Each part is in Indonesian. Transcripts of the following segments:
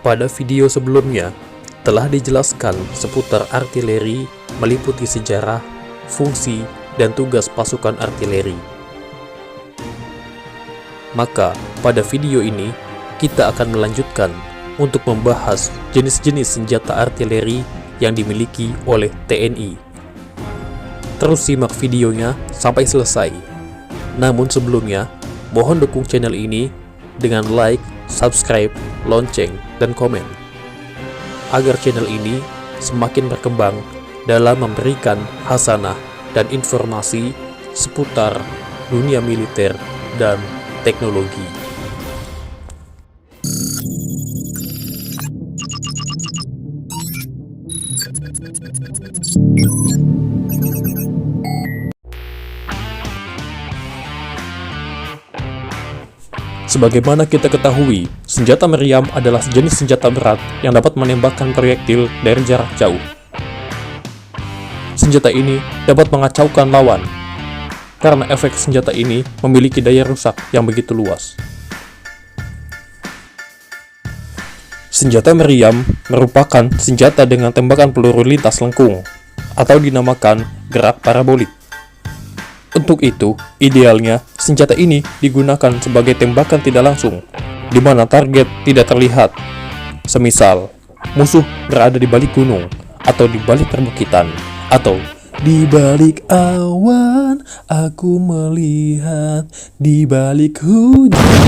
Pada video sebelumnya, telah dijelaskan seputar artileri meliputi sejarah, fungsi, dan tugas pasukan artileri. Maka, pada video ini, kita akan melanjutkan untuk membahas jenis-jenis senjata artileri yang dimiliki oleh TNI. Terus simak videonya sampai selesai. Namun sebelumnya, mohon dukung channel ini dengan like, subscribe, lonceng, dan komen, agar channel ini semakin berkembang dalam memberikan hasanah dan informasi seputar dunia militer dan teknologi. Sebagaimana kita ketahui, senjata meriam adalah jenis senjata berat yang dapat menembakkan proyektil dari jarak jauh. Senjata ini dapat mengacaukan lawan, karena efek senjata ini memiliki daya rusak yang begitu luas. Senjata meriam merupakan senjata dengan tembakan peluru lintas lengkung, atau dinamakan gerak parabolik. Untuk itu, idealnya senjata ini digunakan sebagai tembakan tidak langsung, di mana target tidak terlihat. Semisal, musuh berada di balik gunung, atau di balik perbukitan, atau di balik awan, aku melihat di balik hujan.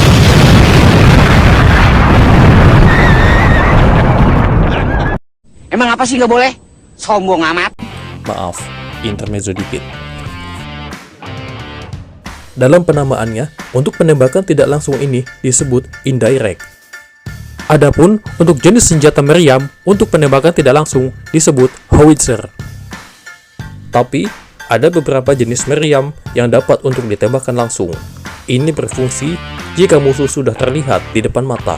Emang apa sih nggak boleh? Sombong amat. Maaf, intermezzo dikit. Dalam penamaannya, untuk penembakan tidak langsung ini disebut indirect. Adapun untuk jenis senjata meriam untuk penembakan tidak langsung disebut howitzer. Tapi, ada beberapa jenis meriam yang dapat untuk ditembakkan langsung. Ini berfungsi jika musuh sudah terlihat di depan mata.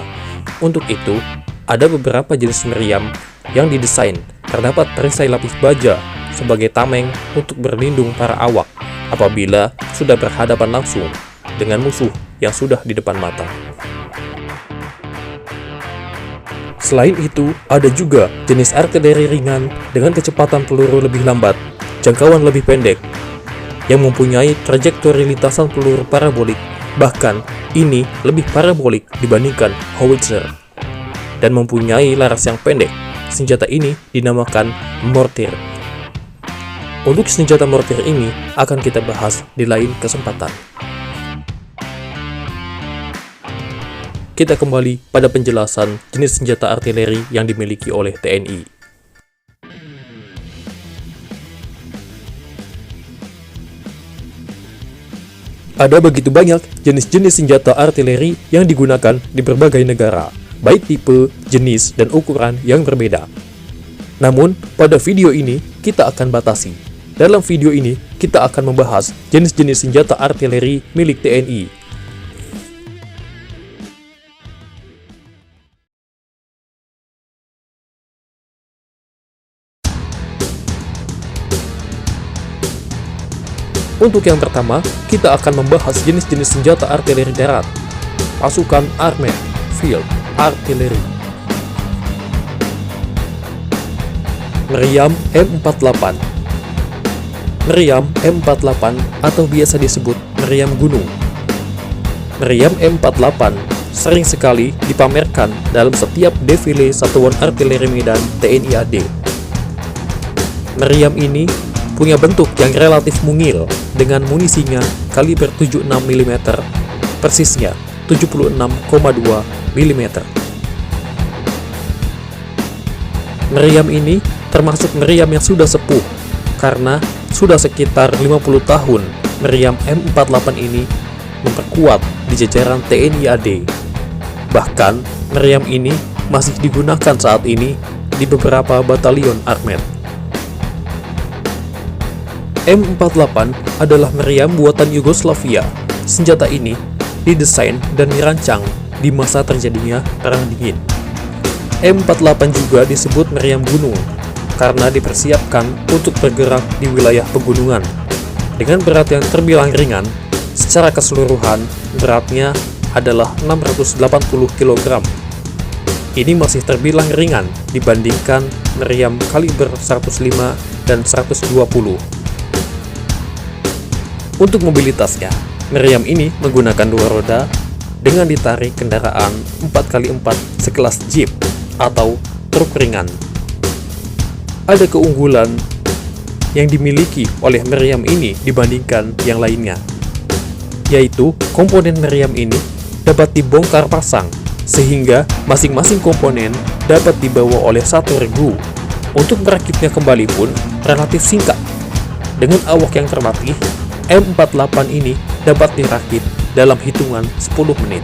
Untuk itu, ada beberapa jenis meriam yang didesain terdapat perisai lapis baja sebagai tameng untuk berlindung para awak apabila sudah berhadapan langsung dengan musuh yang sudah di depan mata. Selain itu, ada juga jenis artileri ringan dengan kecepatan peluru lebih lambat, jangkauan lebih pendek, yang mempunyai trajektori lintasan peluru parabolik, bahkan ini lebih parabolik dibandingkan howitzer, dan mempunyai laras yang pendek. Senjata ini dinamakan mortir. Untuk senjata mortir ini akan kita bahas di lain kesempatan. Kita kembali pada penjelasan jenis senjata artileri yang dimiliki oleh TNI. Ada begitu banyak jenis-jenis senjata artileri yang digunakan di berbagai negara, baik tipe, jenis, dan ukuran yang berbeda. Namun, pada video ini kita akan batasi. Dalam video ini, kita akan membahas jenis-jenis senjata artileri milik TNI. Untuk yang pertama, kita akan membahas jenis-jenis senjata artileri darat. Pasukan Armed Field Artillery. Meriam M48. Meriam M48 atau biasa disebut meriam gunung. Meriam M48 sering sekali dipamerkan dalam setiap defile Satuan Artileri Medan TNI AD. Meriam ini punya bentuk yang relatif mungil dengan munisinya kaliber 76 mm, persisnya 76,2 mm. Meriam ini termasuk meriam yang sudah sepuh, karena sudah sekitar 50 tahun meriam M48 ini memperkuat di jajaran TNI AD. Bahkan, meriam ini masih digunakan saat ini di beberapa batalion Armed. M48 adalah meriam buatan Yugoslavia. Senjata ini didesain dan dirancang di masa terjadinya Perang Dingin. M48 juga disebut meriam gunung karena dipersiapkan untuk bergerak di wilayah pegunungan. Dengan berat yang terbilang ringan, secara keseluruhan beratnya adalah 680 kg. ini masih terbilang ringan dibandingkan meriam kaliber 105 dan 120. Untuk mobilitasnya, meriam ini menggunakan dua roda dengan ditarik kendaraan 4x4 sekelas Jeep atau truk ringan. Ada keunggulan yang dimiliki oleh meriam ini dibandingkan yang lainnya, yaitu komponen meriam ini dapat dibongkar pasang sehingga masing-masing komponen dapat dibawa oleh satu regu. Untuk merakitnya kembali pun relatif singkat. Dengan awak yang terlatih, M48 ini dapat dirakit dalam hitungan 10 menit.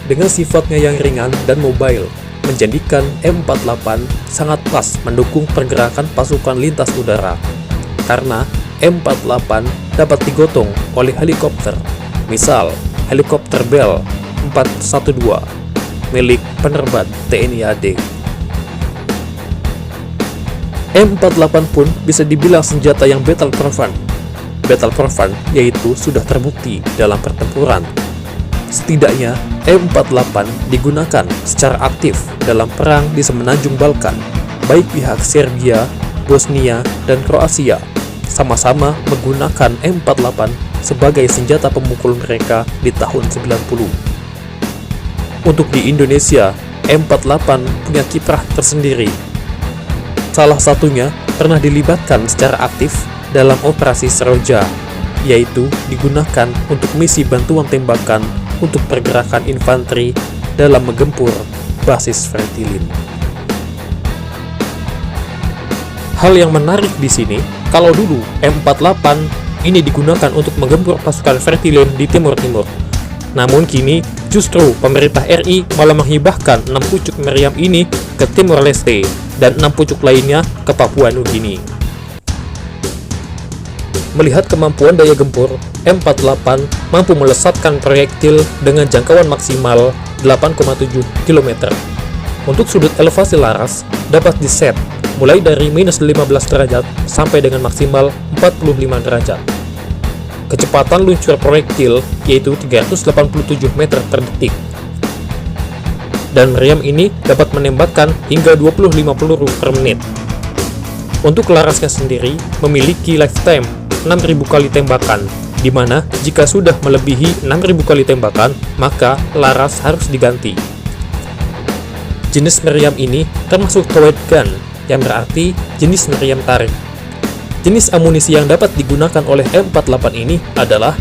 Dengan sifatnya yang ringan dan mobile, menjadikan M48 sangat pas mendukung pergerakan pasukan lintas udara, karena M48 dapat digotong oleh helikopter, misal helikopter Bell 412 milik penerbang TNI AD. M48 pun bisa dibilang senjata yang battle-proven. Battle-proven yaitu sudah terbukti dalam pertempuran. Setidaknya M48 digunakan secara aktif dalam perang di semenanjung Balkan, baik pihak Serbia, Bosnia, dan Kroasia sama-sama menggunakan M48 sebagai senjata pemukul mereka di tahun 90. Untuk di Indonesia, M48 punya kiprah tersendiri. Salah satunya pernah dilibatkan secara aktif dalam operasi Seroja, yaitu digunakan untuk misi bantuan tembakan untuk pergerakan infanteri dalam menggempur basis Fretilin. Hal yang menarik di sini, kalau dulu M48 ini digunakan untuk menggempur pasukan Fretilin di Timur-Timur. Namun kini justru pemerintah RI malah menghibahkan 6 pucuk meriam ini ke Timor Leste dan 6 pucuk lainnya ke Papua Nugini. Melihat kemampuan daya gempur, M48 mampu melesatkan proyektil dengan jangkauan maksimal 8,7 km. Untuk sudut elevasi laras dapat diset mulai dari minus 15 derajat sampai dengan maksimal 45 derajat. Kecepatan luncur proyektil yaitu 387 meter per detik. Dan meriam ini dapat menembakkan hingga 25 peluru per menit. Untuk larasnya sendiri memiliki lifetime 6.000 kali tembakan, di mana jika sudah melebihi 6.000 kali tembakan, maka laras harus diganti. Jenis meriam ini termasuk towed gun, yang berarti jenis meriam tarik. Jenis amunisi yang dapat digunakan oleh M48 ini adalah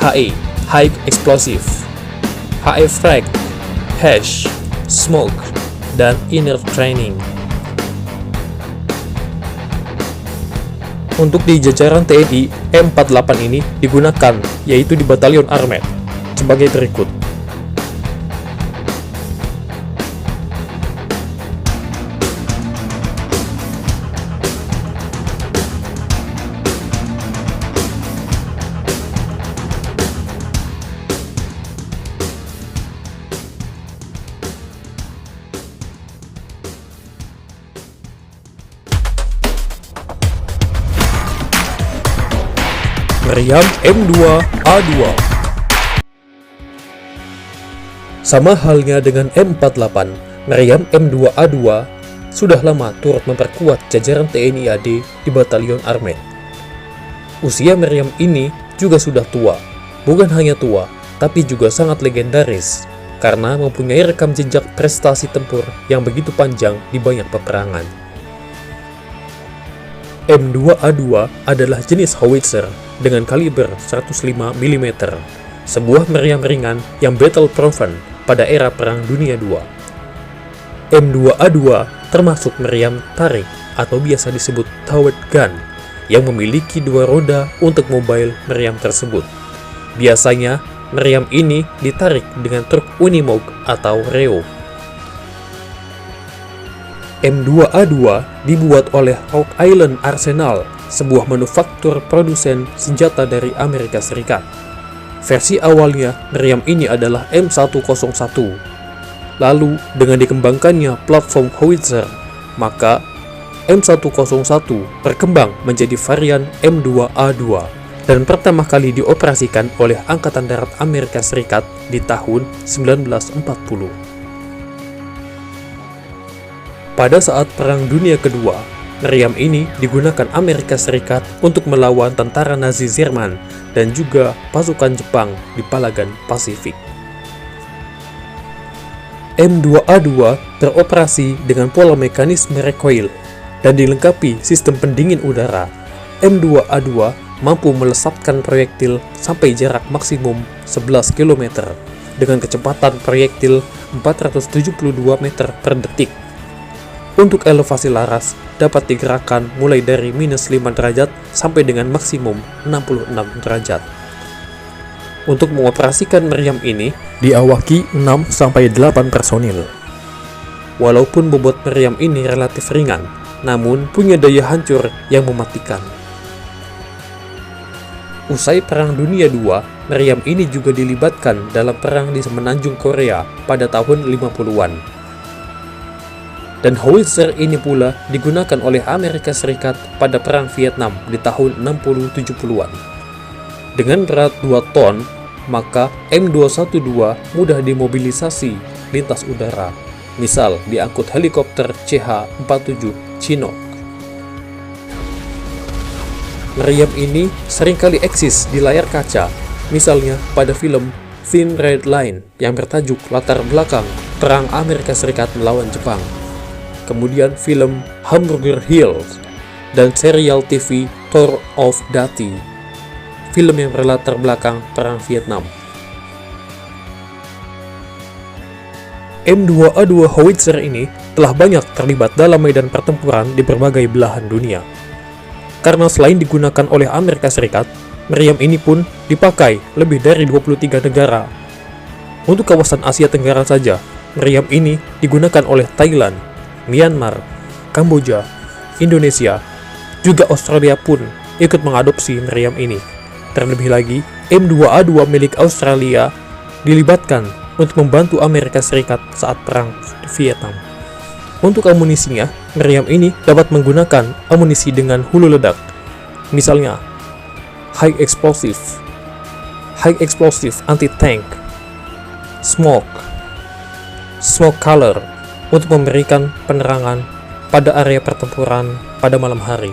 HE, High Explosive, HE Frag, Hash, Smoke, dan Inner Training. Untuk di jajaran TNI, M48 ini digunakan, yaitu di Batalion Armet, sebagai berikut. Meriam M2A2. Sama halnya dengan M48, meriam M2A2 sudah lama turut memperkuat jajaran TNI AD di Batalion Armet. Usia meriam ini juga sudah tua, bukan hanya tua, tapi juga sangat legendaris, karena mempunyai rekam jejak prestasi tempur yang begitu panjang di banyak peperangan. M2A2 adalah jenis howitzer dengan kaliber 105 mm, sebuah meriam ringan yang battle-proven pada era Perang Dunia II. M2A2 termasuk meriam tarik atau biasa disebut towed gun yang memiliki dua roda untuk mobile meriam tersebut. Biasanya, meriam ini ditarik dengan truk Unimog atau Reo. M2A2 dibuat oleh Rock Island Arsenal, sebuah manufaktur produsen senjata dari Amerika Serikat. Versi awalnya, meriam ini adalah M101. Lalu, dengan dikembangkannya platform howitzer, maka M101 berkembang menjadi varian M2A2 dan pertama kali dioperasikan oleh Angkatan Darat Amerika Serikat di tahun 1940. Pada saat Perang Dunia Kedua, meriam ini digunakan Amerika Serikat untuk melawan tentara Nazi Jerman dan juga pasukan Jepang di Palagan Pasifik. M2A2 beroperasi dengan pola mekanisme recoil dan dilengkapi sistem pendingin udara. M2A2 mampu melesatkan proyektil sampai jarak maksimum 11 km dengan kecepatan proyektil 472 meter per detik. Untuk elevasi laras dapat digerakkan mulai dari -5 derajat sampai dengan maksimum 66 derajat. Untuk mengoperasikan meriam ini diawaki 6-8 personil. Walaupun bobot meriam ini relatif ringan, namun punya daya hancur yang mematikan. Usai Perang Dunia II, meriam ini juga dilibatkan dalam perang di Semenanjung Korea pada tahun 50-an. Dan howitzer ini pula digunakan oleh Amerika Serikat pada Perang Vietnam di tahun 60-70-an. Dengan berat 2 ton, maka M212 mudah dimobilisasi lintas udara, misal diangkut helikopter CH-47 Chinook. Meriam ini seringkali eksis di layar kaca, misalnya pada film Thin Red Line yang bertajuk latar belakang Perang Amerika Serikat melawan Jepang. Kemudian film Hamburger Hills, dan serial TV Tour of Duty, film yang berlatar belakang Perang Vietnam. M2A2 howitzer ini telah banyak terlibat dalam medan pertempuran di berbagai belahan dunia. Karena selain digunakan oleh Amerika Serikat, meriam ini pun dipakai lebih dari 23 negara. Untuk kawasan Asia Tenggara saja, meriam ini digunakan oleh Thailand, Myanmar, Kamboja, Indonesia, juga Australia pun ikut mengadopsi meriam ini. Terlebih lagi, M2A2 milik Australia dilibatkan untuk membantu Amerika Serikat saat Perang Vietnam. Untuk amunisinya, meriam ini dapat menggunakan amunisi dengan hulu ledak, misalnya high explosive anti-tank, smoke color, untuk memberikan penerangan pada area pertempuran pada malam hari.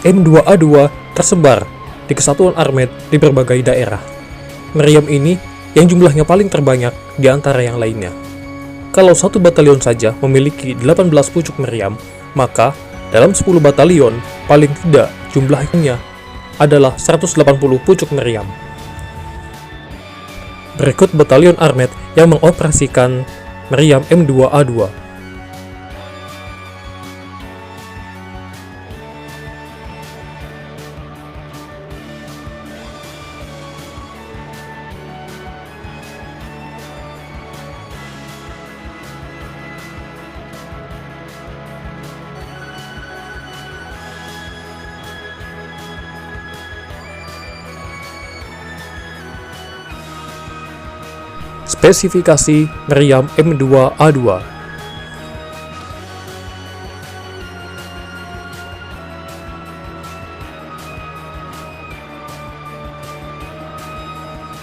M2A2 tersebar di kesatuan armet di berbagai daerah. Meriam ini yang jumlahnya paling terbanyak di antara yang lainnya. Kalau satu batalion saja memiliki 18 pucuk meriam, maka dalam 10 batalion paling tidak jumlahnya adalah 180 pucuk meriam. Berikut batalion armet yang mengoperasikan meriam M2A2. Spesifikasi meriam M2A2.